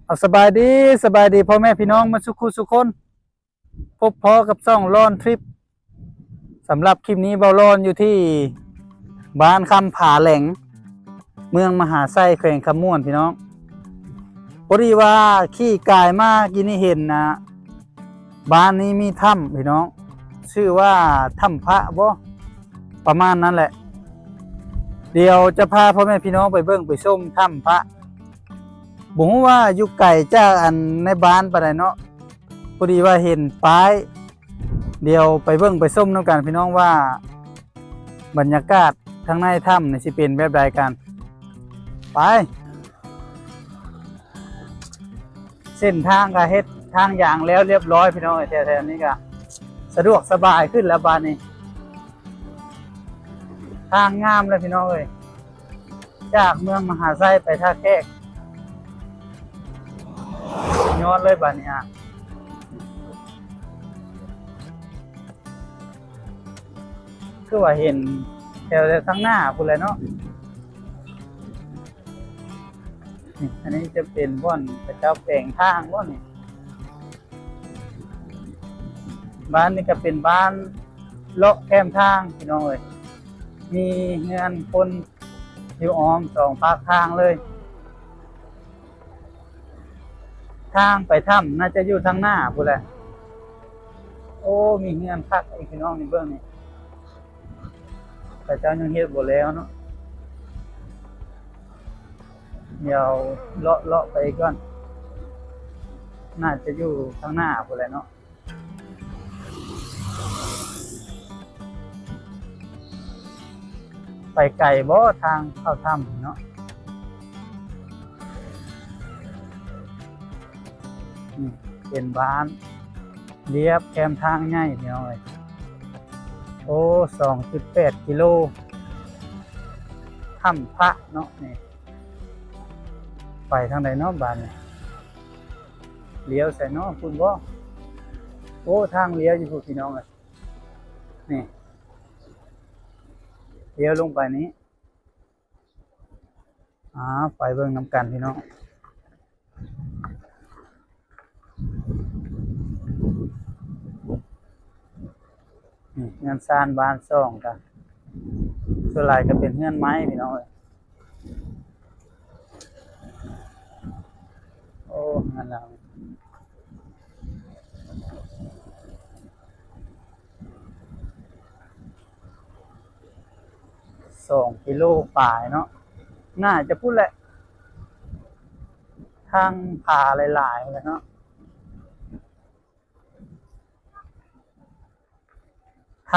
เอาสบายดีพ่อแม่พี่น้องมาสุกคนพบพอกับซ่องร้อนทริปสำหรับคลิปนี้เบาร้อนอยู่ที่บ้านคำผาแหลงเมืองมหาไส้แขวงคำม่วนพี่น้องพอดีว่าขี้กายมากยินนี่เห็นนะบ้านนี้มีถ้ำพี่น้องชื่อว่าถ้ำพระบ่ประมาณนั้นแหละเดี๋ยวจะพาพ่อแม่พี่น้องไปเบิ่งไปชมถ้ำพระบอกว่าอยู่ไก่จ้าอันในบ้านปะไดเนาะพอดีว่าเห็นป้ายเดี๋ยวไปเบิ่งไปส้มน้ำกันพี่น้องว่าบรรยากาศทางในถ้ำนี่สิเป็นแบบใดกันไปเส้นทางก็เฮ็ดทางอย่างแล้วเรียบร้อยพี่น้องแถวๆนี้ก็สะดวกสบายขึ้นแล้วบ้านนี้ทางงามเลยพี่น้องเอ้ยจากเมืองมหาไส้ไปท่าแขกย้อนเลยบ้านนี้คือว่าเห็นแถวข้างหน้าพูดเลยเนาะนี่อันนี้จะเป็นบ่อนพระเจ้าแปลงทางบ่อนนี่บ้านนี้ก็เป็นบ้านเลาะแคมทางพี่น้องเอ้ยมีเงินคนอยู่อ้อมสองภาคทางเลยทางไปถ้ำน่าจะอยู่ทางหน้าพูดเลยโอ้มีเงินพักอีกพี่น้องนี่เบื้องนี่แต่เจ้ายังเฮ็ดบ่แล้วเนาะเดี๋ยวเลาะไปก่อนน่าจะอยู่ทางหน้าพูดเลยเนาะไปไกลบ่ทางเข้าถ้ำเนาะเป็นบ้านเรียบแคมทางง่ายพี่น้องเอ้ยโอ้ 2.8 กิโลถ้ำพระเนาะนี่ไปทางใดเนาะบ้านนี่เลี้ยวใส่เนาะคุณบ่โอ้ทางเลี้ยวอยู่พวกพี่น้องเอ้ยนี่เลี้ยวลงไปนี้ไปเบิ่งน้ำกันพี่น้องนี่เงินซานบ้านซ่องกันส่วนหลายก็เป็นเงินไม้พี่น้องเอ้ยโอ้เงินเรา2 กิโลป่ายเนาะน่าจะพูดแหละทางผ่าหลายๆเลยเนาะ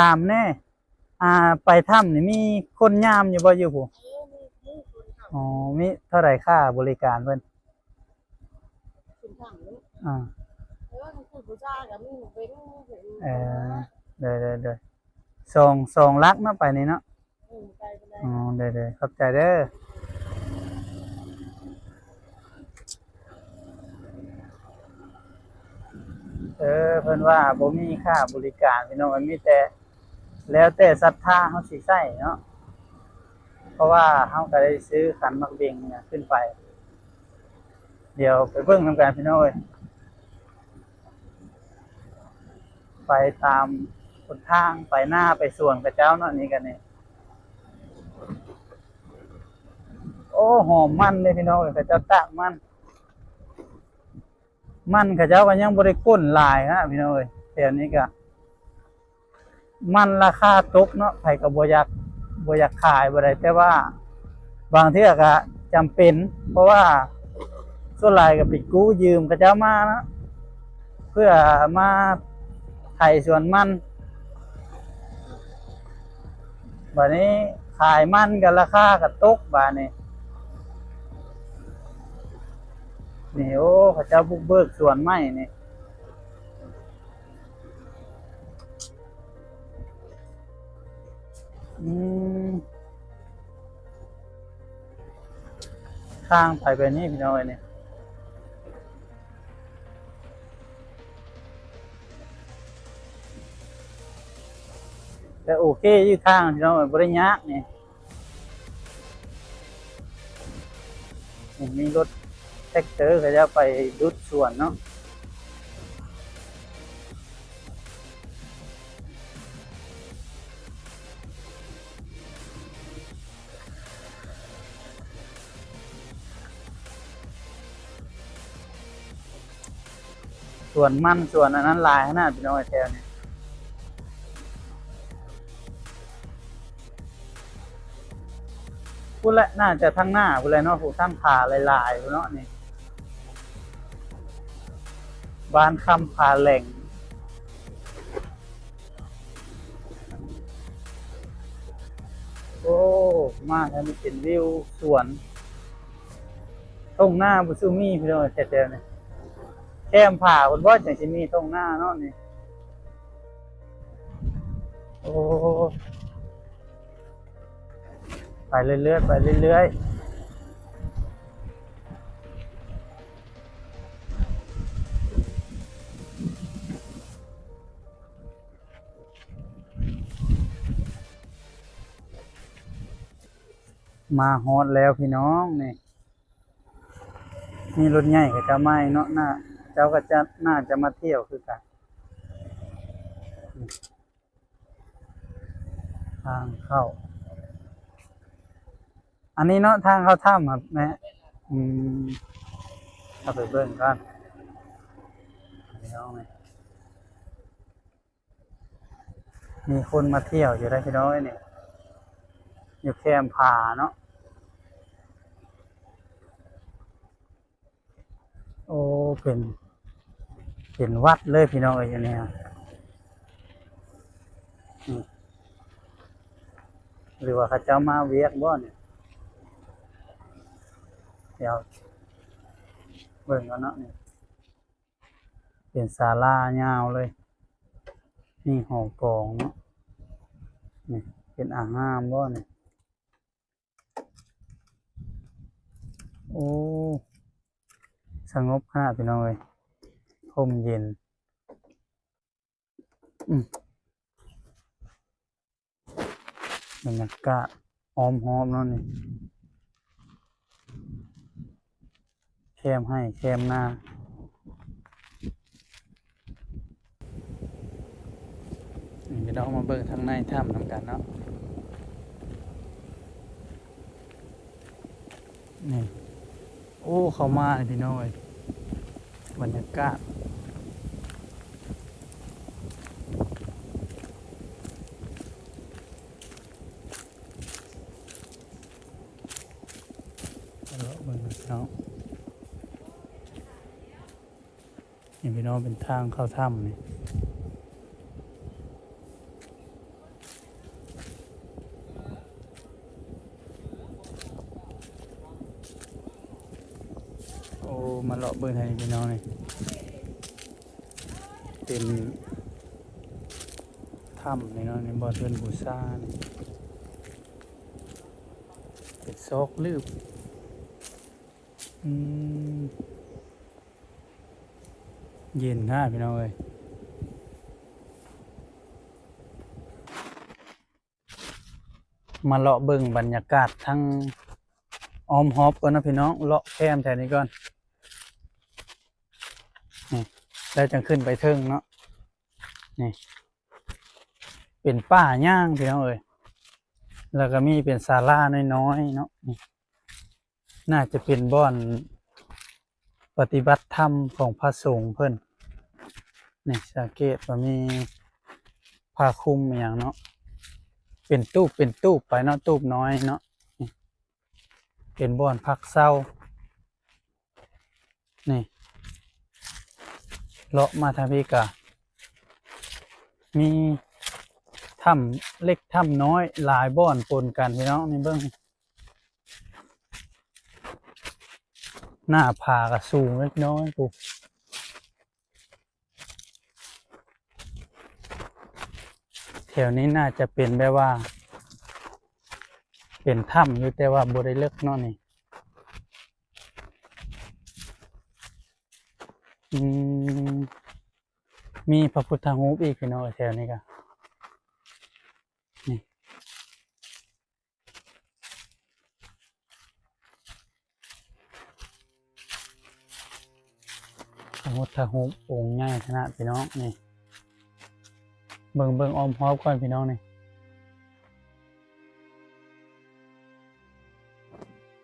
ถามแน่ไปถ้ำนี่มีคนยามอยู่บ่อยู่ผู้อ๋อมีเท่าไหร่ค่าบริการเพิ่นอ่าเออเด้อสองลักเนาะไปนี่เนาะอ๋อเด้อขอบใจเด้อเพิ่นว่าบ่มีค่าบริการพี่น้องมันมีแต่แล้วแต่ศรัทธาเฮาสิใช้เนาะเพราะว่าเฮาก็ได้ซื้อขันหมากเบงเนี่ยขึ้นไปเดี๋ยวไปเบิ่งนำกันพี่น้องเอ้ยไปตามหนทางไปหน้าไปสวนกับเจ้าเนาะนี่กันนี่โอ้หอมมันเลยพี่น้องเอ้ยกับเจ้าตากมันกับเจ้าก็ยังบ่ได้ก้นหลายนะพี่น้องเอ้ยแถวนี้ก็มันราคาตกเนาะไผก็บ่อยากขายบ่ได้แต่ว่าบางเทื่อก็จำเป็นเพราะว่าส่วนหลายก็ไปกู้ยืมกับเจ้ามานะเพื่อมาไถสวนมันบัดนี้ขายมันกันราคาก็ตกบาดนี้นี่โอ้เขาเจ้าบุกเบิกสวนไม้นี่ทางไปแบบนี้พี่น้อยนี่แต่โอเคอยู่ทางพี่น้อยบ่ได้ยากนี่มีรถแท ท็กเตอร์เขาจะไปดุดสวนเนาะส่วนมันส่วนอันนั้นลายขนาดพี่น้องแถวนี้พูดและน่าจะทั้งหน้าพูดเลยเนาะผู้ทั้งผ่าลายๆพูดเนาะนี่บ้านคำผ่าแหล่งโอ้มากแล้วนี่เป็นวิวสวนตรงหน้าบุซูมี่พี่น้องแถวๆนี้แก้มผ่าคุณพ่อจังสิมีตรงหน้าเนาะนี่โอ้ไปเรื่อยๆไปเรื่อยๆมาฮอดแล้วพี่น้องนี่มีรถใหญ่ก็จะไม่เนาะน่าเจ้าก็จะน่าจะมาเที่ยวคือกันทางเข้าอันนี้เนาะทางเข้าถ้ำครับแม่อืมเอาไปเบิ่งกันพี่น้องนี่มีคนมาเที่ยวอยู่ได้พี่น้องนี่อยู่แคมป์ผาเนาะโอ้เป็นวัดเลยพี่น้องเอ้ยอันนี้อืมหรือว่าเขาเจ้ามาเวียกบ่เนี่ยเดี๋ยวเบิ่งกันเนาะนี่เป็นศาลายาวเลยนี่หอกองเนาะนี่เป็นอ่างน้ำบ่เนี่ยโอ้สงบขนาดพี่น้องเอ้ยร่มเย็นบรรยากาศหอมๆเนาะนี่แคมให้แคมหน้าพี่น้องมาเบิ่งทางในถ้ำนำกันเนาะนี่โอ้เข้ามาเลยพี่น้องเอ้ยบรรยากาศเบิ่งพี่น้องนี่พี่น้องเป็นทางเข้าถ้ำนี่โอ้มาเลาะเบิ่งให้พี่น้องนี่เป็นถ้ำนี่เนาะนี่บ่อเทือนบูชานี่เป็นซอกลืบเย็นฮะพี่น้องเอ้ยมาเลาะเบิ่งบรรยากาศทั้งอ้อมฮอบก่อนนะพี่น้องเลาะแคมแถวนี้ก่อนนี่แล้วจังขึ้นไปเทิงเนาะนี่เป็นป่าย่างพี่น้องเอ้ยแล้วก็มีเป็นศาลาน้อยๆเนาะนี่น่าจะเป็นบ่อนปฏิบัติธรรมของพระสงฆ์เพิ่นนี่สังเกตว่ามีผ้าคลุมอย่างเนาะเป็นตูบไปเนาะตูบน้อยเนาะเป็นบ่อนพักเศร้านี่เลาะมาทางพี่กะมีถ้ำเล็กถ้ำน้อยหลายบ่อนปนกันพี่น้องนี่เบิ่งหน้าผาก็สูงเล็กน้อยปุ๊บแถวนี้น่าจะเป็นแบบว่าเป็นถ้ำอยู่แต่ว่าบ่ได้เลิกเนาะนี่มีพระพุทธรูปอีกพี่น้องแถวนี้ก็นี่ มุทะหุบองค์ง่ายขนาดพี่น้องนี่เบิ่งอ้อมพร้อมก่อนพี่น้องนี่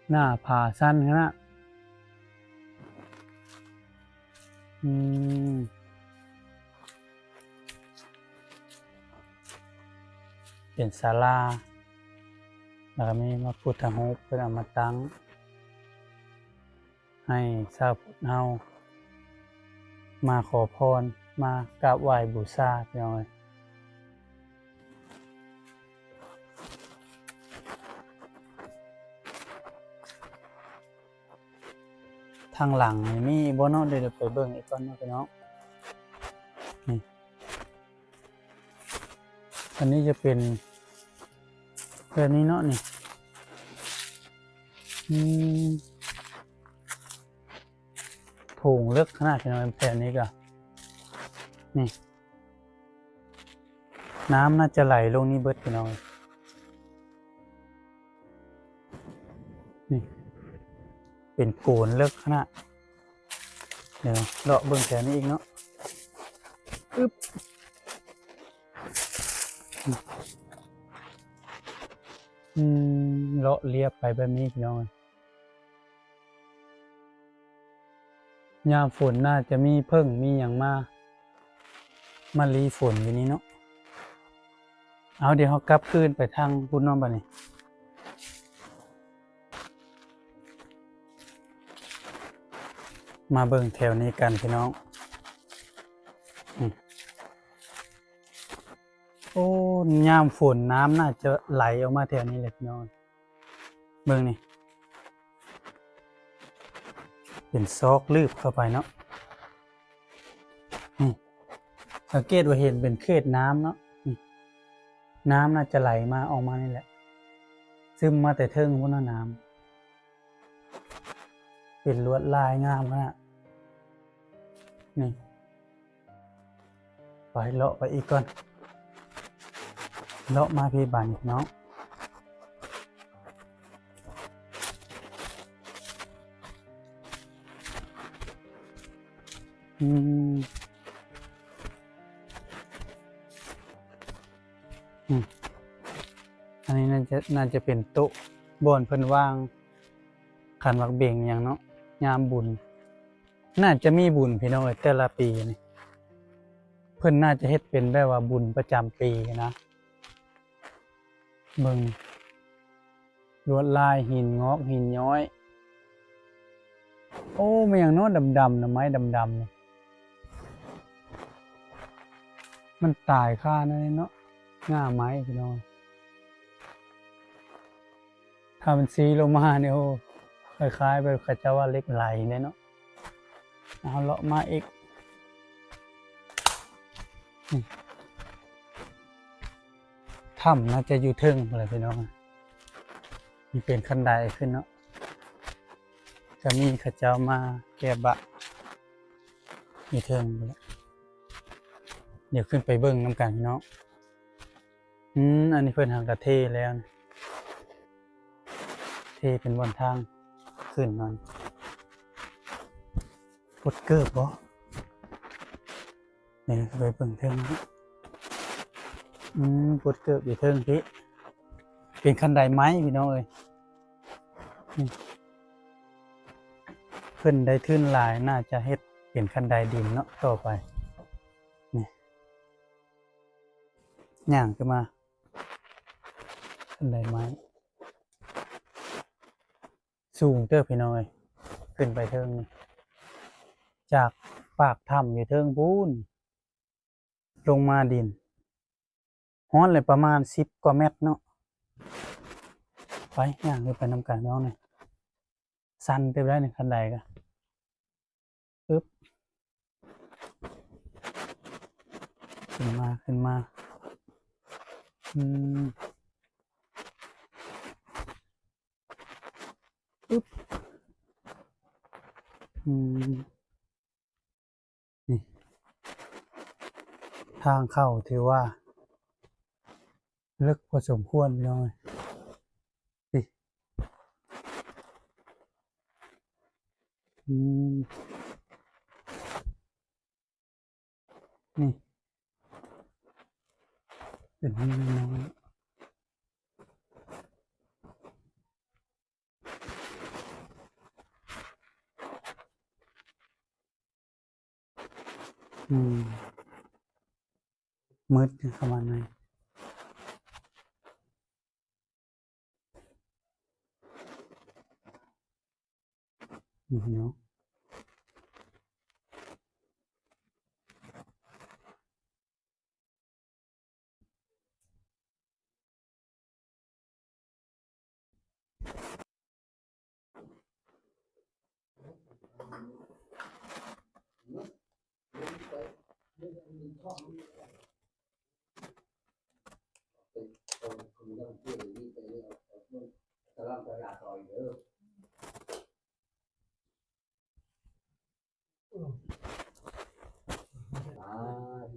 หน้าผาสั้นขนาดเป็นศาลาแล้วก็มีพระพุทธรูปเพิ่นเอามาตั้งให้ชาวพุทธเฮามาขอพรมากราบไหว้บูชาพี่น้องทางหลังนี่มีบ่เนาะเดี๋ยวไปเบิ่งอีกก่อนเนาะพี่น้องนี่อันนี้จะเป็นแบบนี้เนาะนี่โถงเลึกขนาดพี่น้องแผ่นนี้ก็นี่น้ำน่าจะไหลลงนี่เบิดพี่น้องนี่เป็นโกนเลิกขนาดเดี๋ยวเลาะเบิ่งแถวนี้อีกเนาะอึ๊บเลาะเรียบไปแบบนี้พี่น้องยามฝนน่าจะมีเพิ่งมีอย่างมาลีฝนอยู่นี้เนาะเอาเดี๋ยวเขากลับคืนไปทางพุ่นน้องบัดนี้มาเบิ่งแถวนี้กันพี่น้องโอ้ยามฝนน้ำน่าจะไหลออกมาแถวนี้เลยพี่น้องเบิ่งนี่เป็นซอกลืบเข้าไปเนาะนี่สังเกตว่าเห็นเป็นเขตน้ำเนาะนี่น้ำน่าจะไหลมาออกมานี่แหละซึมมาแต่เทิงพุ่นน้ำเป็นลวดลายงามขนาดนี่ไปเลาะไปอีกก่อนเลาะมาพี่บานเนาะอันนี้น่าจะเป็นโต๊ะบอนเพิ่นวางขันหมักเบ่งอย่างเนาะยามบุญน่าจะมีบุญพี่น้องแต่ละปีนี่เพิ่นน่าจะเฮ็ดเป็นแบบว่าบุญประจำปีนะเบิ่งลวดลายหินงอกหินย้อยโอ้มันอย่างโน้นดำๆนะไม้ดำๆนี่มันตายค่านั่นเนาะง่าไม้พี่น้องถ้ามันซีลงมาเนี่ยโอ้คล้ายๆแบบเขาจะว่าเล็กไหลเนี่ยเนาะเอาเลาะมาอีกถ้ำน่าจะอยู่เทิงอะไรพี่น้องมีเป็นคันไดขึ้นเนาะจะมีเขาเจ้ามาแก้บะมีเทิงเลยเดี๋ยวขึ้นไปเบิ้งน้ำกันพี่น้องอันนี้เพิ่นหางกระเทแล้วนะเทเป็นวันทางขึ้นนั่นปดเกิบบ่นี่ไปเบิ่งเทิงปดเกิบอยู่เทิงพี่เป็นคันไดไม้พี่น้องเอ้ยเพิ่นได้ทื่นลายน่าจะเฮ็ดเป็นคันไดดินเนาะต่อไปนี่ย่างขึ้นมาคันไดไม้สูงเด้อพี่น้องเอ้ยขึ้นไปเทิงนี่จากปากถ้ำอยู่เทิงพูนลงมาดินฮ้อนเลยประมาณ10 กว่าเมตรเนาะไปย่างขึ้นไปนำกันน้องนี่สั้นเต็มได้ในคันใดก็ปึ๊บขึ้นมาปึ๊บนี่ทางเข้าถือว่าลึกพอสมควรพี่น้อง นี่เป็นห้องน้อยมืดประมาณไหนเนาะ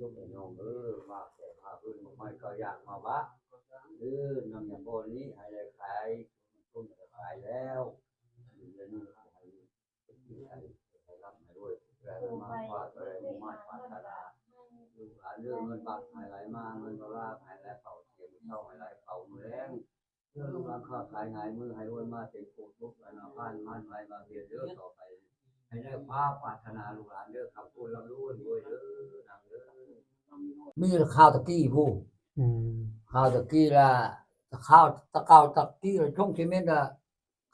ลูกไอ้น้องมาแต่พาเพื่อนมาไม่ก็อยากมาบ้านำอย่างโบนี้ให้ได้ขายต้นจะขายแล้วเดี๋ยวนี้ให้รับให้ด้วยแล้วมาว่าอะไรมาปาตลาลูกหลานเรื่องเงินบาทหายไหลมาเงินดอลลาร์หายไหลเผาเสียเช่าหายไหลเผามือแรงลูกหลานค้าขายหายมือหายวนมาเต็มโคตรทุกข์นาบ้านมันไหลมาเบียดเยอะต่อไปให้ได้ฟ้าปรารถนาลูกหลานเด้อขับพูดรับรู้ด้วยเด้อนำเด้อมีข้าวตะกี้ผู้ข้าวตะกี้ละข้าวตะเกาตะกี้ละช่องเซเมนต์ละ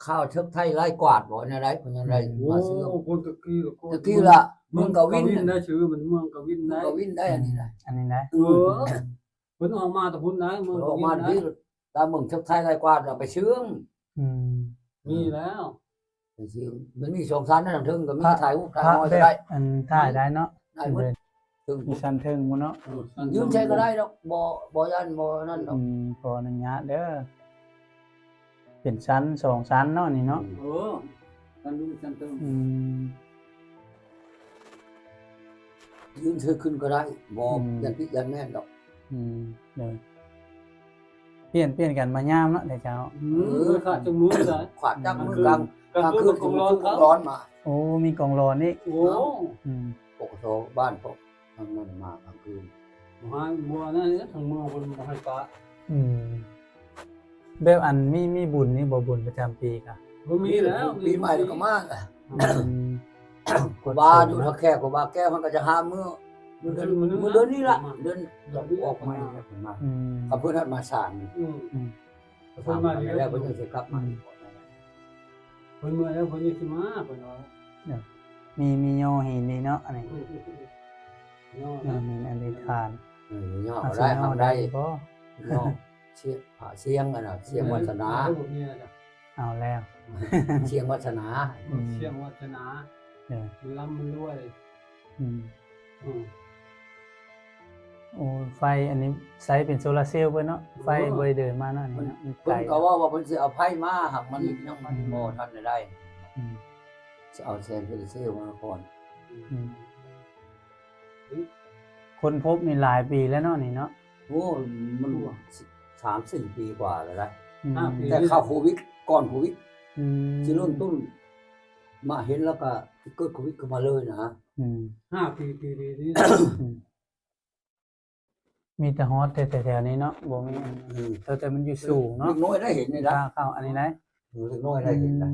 ข้าวเชิกไทยไล่กวาดบ่เนี่ยไรคนยังไรมาซื้อคนตะกี้ละเมืองกวิน ได้ชื่อมันเมืองกวินได้ กวินได้อันนี้นะ เพิ่นออกมาแต่พุ่นได้เมือง ออกมาที่ตามเมืองเชิกไทยไล่กวาดเราไปเชื่องมีแล้วไปเชื่องมันมีสองชั้นนั่นถึงก็มีถ่ายรูปถ่ายน้อยก็ได้อันถ่ายได้เนาะได้หมดถึงมีชั้นถึงบ่เนาะยืมใช้ก็ได้ดอกบ่ยันบ่นั่นดอกขออนุญาตเด้อเป็นชั้น2ชั้นเนาะนี่เนาะมันดูชั้นถึงยืมเธอขึ้นก็ได้บ่ยันพิยันแม่นดอกเด้อเปลี่ยนกันมายามเนาะแต่เจ้าขาดจังมือได้ขาดจังมือกลางคืนของร้อนมาโอ้มีกองร้อนนี่โอ้ปกติบ้านพวกนั่นมากลางคืนมาบัวนั่นทั้งเมืองคนบ่ให้ปะแบบอันมีบุญนี่บ่บุญประจำปีค่ะบ่มีแล้วปีใหม่ก็มากอ่ะกูบาอยู่ถ้าแค่กูบาแก้วมันก็จะหามื้อเดือนนี้ล่ะเดือนออกมากับเพิ่นมาสร้างเพิ่นมาแล้วเพิ่นจะสิกลับมาเพิ่นมาแล้วเพิ่นสิมาเพิ่นว่ามีย่อหินนี่เนาะอันนี้ย่อหินอันนี้ทานย่อได้ทำได้บ่ย่อเสียผาเสียงน่ะเสียงวัฒนาเอาแล้วเสียงวัฒนาเสียงวัฒนามันล้ำมันรวยโอ้ไฟอันนี้ใช้เป็นโซลาร์เซลล์เพิ่นเนาะไฟบ่ได้เดินมาเนาะนี่เพิ่นก็ว่าเพิ่นสิเอาไผมาหักมันยังมันบ่ทันได้จะเอาแซนโซลาร์เซลล์มาก่อนคนพบนี่หลายปีแล้วเนาะนี่เนาะโอ้มัน 3-4 ปีกว่าแล้วนะแต่เข้าโควิดก่อนโควิดสิเริ่มต้นมาเห็นแล้วก็เกิดโควิดขึ้นมาเลยนะ5 ปีนี้มีแต่ฮอตแต่แถวนี้เนาะบ่มีแต่มันอยู่สูงเนาะน้อยได้เห็นนี่นะเข้าอันนี้นะน้อยได้เห็นนะ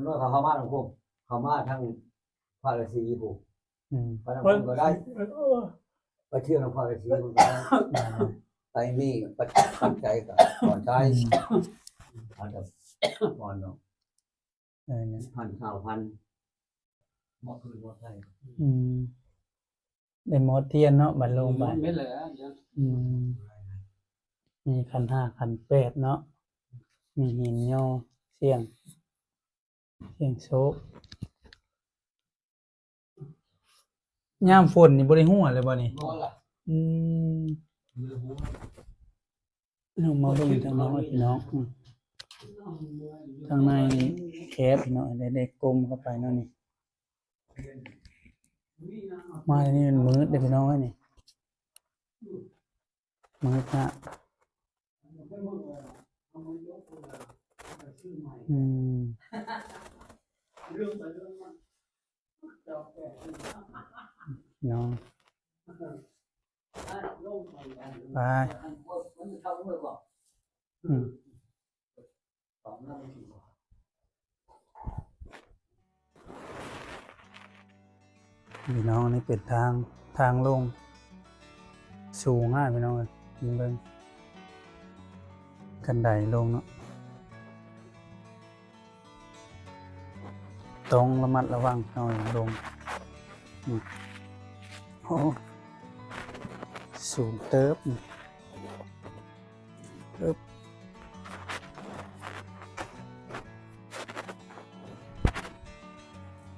น้อยเข้ามาทางพวกเข้ามาทางพาราสีพวกไปทางพวกก็ได้ไปเที่ยวทางพาราสีมันก็ไปนี่ไปตั้งใจกับก่อนใช้อาจจะก่อนเนาะ1,000 หมดคือหมดไทยได้หมดเทียนเนาะบัดลงไปไม่เหลือมีขัน5ขัน8เนาะมีหินย่อเสียงโซกยามฝนนี่บ่ได้ฮู้เลยบ่นี่ลงมาเบิ่งทางน้องพี่น้องทางในแคบพี่น้องได้กลมเข้าไปเนาะนี่มานี่มันมืดเด้อพี่น้องเอ้ยนี่มืดนะน้อง ไป มันจะเข้าด้วยบ่ อืม สองนั่นสิ พี่น้องนี่เป็นทางลงสูงมากพี่น้องเอ้ยเบิ่งกันไดลงเนาะต้องระมัดระวังหน่อยลงโอ้สูงเติบปึ๊บ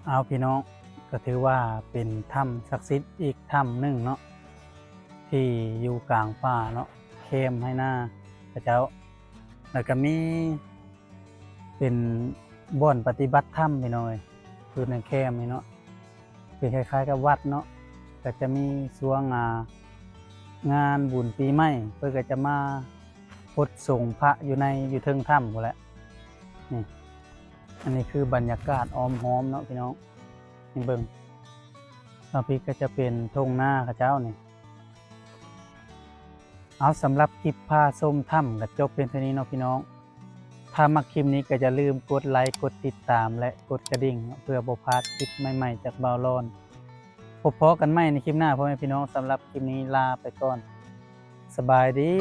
เอาพี่น้องก็ถือว่าเป็นถ้ำศักดิ์สิทธิ์อีกถ้ำหนึ่งเนาะที่อยู่กลางป่าเนาะเข้มให้หน้าพระเจ้าแล้วก็มีเป็นบ่อนปฏิบัติธรรมพี่น้อยคือในเข้มนี่เนาะเป็นคล้ายๆกับวัดเนาะก็จะมีช่วงงานบุญปีใหม่เพื่อก็จะมาพดส่งพระอยู่เทิงถ้ำหมดแหละนี่อันนี้คือบรรยากาศอ้อมห้อมเนาะพี่น้องนี่เบิ่งต่อไปก็จะเป็นทุ่งนาข้าเจ้านี่เอาสำหรับคลิปพาส้มถ้ำก็จบเป็นเท่านี้เนาะพี่น้องถ้ามักคลิปนี้ก็อย่าลืมกดไลค์กดติดตามและกดกระดิ่งเพื่อบ่พลาดคลิปใหม่ๆจากบ่าวร้อนพบกันใหม่ในคลิปหน้าพ่อแม่พี่น้องสำหรับคลิปนี้ลาไปก่อนสบายดี